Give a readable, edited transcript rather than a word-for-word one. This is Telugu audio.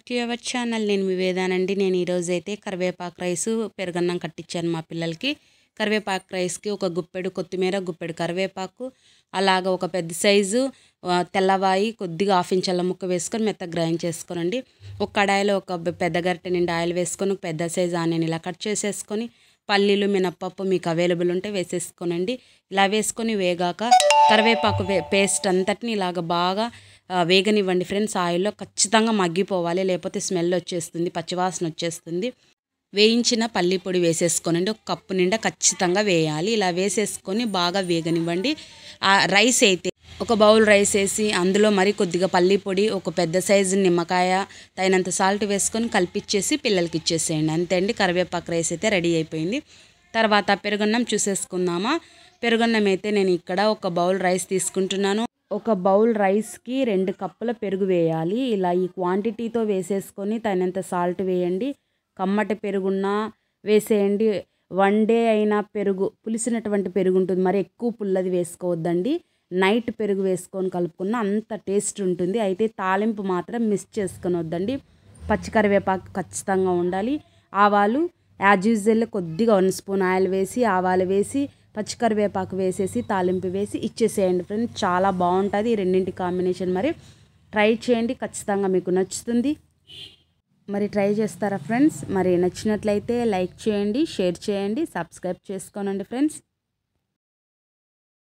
To our channel. నేను మీ వేదానండి. నేను ఈరోజైతే కరివేపాకు రైసు పెరుగన్నం కట్టించాను మా పిల్లలకి. కరివేపాకు రైస్కి ఒక గుప్పెడు కొత్తిమీర, గుప్పెడు కరివేపాకు, అలాగ ఒక పెద్ద సైజు తెల్లవాయి కొద్దిగా హాఫ్ ఇంచ్ అల్లం ముక్క వేసుకొని మెత్తగా గ్రైండ్ చేసుకోనండి. ఒక కడాయిలో ఒక పెద్ద గరిటె నిండా ఆయిల్ వేసుకొని ఒక పెద్ద సైజు ఆనియన్ ఇలా కట్ చేసేసుకొని, పల్లీలు మినప్పప్పు మీకు అవైలబుల్ ఉంటే వేసేసుకోనండి. ఇలా వేసుకొని వేగాక కరివేపాకు పేస్ట్ అంతటిని ఇలాగ బాగా వేగనివ్వండి ఫ్రెండ్స్. ఆయిల్లో ఖచ్చితంగా మగ్గిపోవాలి, లేకపోతే స్మెల్ వచ్చేస్తుంది, పచ్చివాసన వచ్చేస్తుంది. వేయించిన పల్లి పొడి వేసేసుకోనండి. ఒక కప్పు నిండా ఖచ్చితంగా వేయాలి. ఇలా వేసేసుకొని బాగా వేగనివ్వండి. ఆ రైస్ అయితే ఒక బౌల్ రైస్ వేసి అందులో మరి కొద్దిగా పల్లి పొడి, ఒక పెద్ద సైజు నిమ్మకాయ, తగినంత సాల్ట్ వేసుకొని కలిపిచ్చేసి పిల్లలకి ఇచ్చేసేయండి. అంతే అండి, కరివేపాకు రైస్ అయితే రెడీ అయిపోయింది. తర్వాత పెరుగన్నం చూసేసుకుందామా. పెరుగన్నం అయితే నేను ఇక్కడ ఒక బౌల్ రైస్ తీసుకుంటున్నాను. ఒక బౌల్ రైస్కి 2 కప్పుల పెరుగు వేయాలి. ఇలా ఈ క్వాంటిటీతో వేసేసుకొని తగినంత సాల్ట్ వేయండి. కమ్మటి పెరుగున్నా వేసేయండి. 1 డే అయినా పెరుగు, పులిసినటువంటి పెరుగు ఉంటుంది, మరి ఎక్కువ పుల్లది వేసుకోవద్దండి. నైట్ పెరుగు వేసుకొని కలుపుకున్న అంత టేస్ట్ ఉంటుంది. అయితే తాలింపు మాత్రం మిస్ చేసుకొని వద్దండి. పచ్చికరివేపాకు ఖచ్చితంగా ఉండాలి. ఆవాలు యాజ్ యూజువల్ కొద్దిగా 1 స్పూన్ ఆయిల్ వేసి, ఆవాలు వేసి, పచ్చికరివేపాకు వేసేసి తాలింపు వేసి ఇచ్చేసేయండి ఫ్రెండ్స్. చాలా బాగుంటుంది ఈ రెండింటి కాంబినేషన్. మరి ట్రై చేయండి, ఖచ్చితంగా మీకు నచ్చుతుంది. మరి ట్రై చేస్తారా ఫ్రెండ్స్? మరి నచ్చినట్లయితే లైక్ చేయండి, షేర్ చేయండి, సబ్స్క్రైబ్ చేసుకోనండి ఫ్రెండ్స్.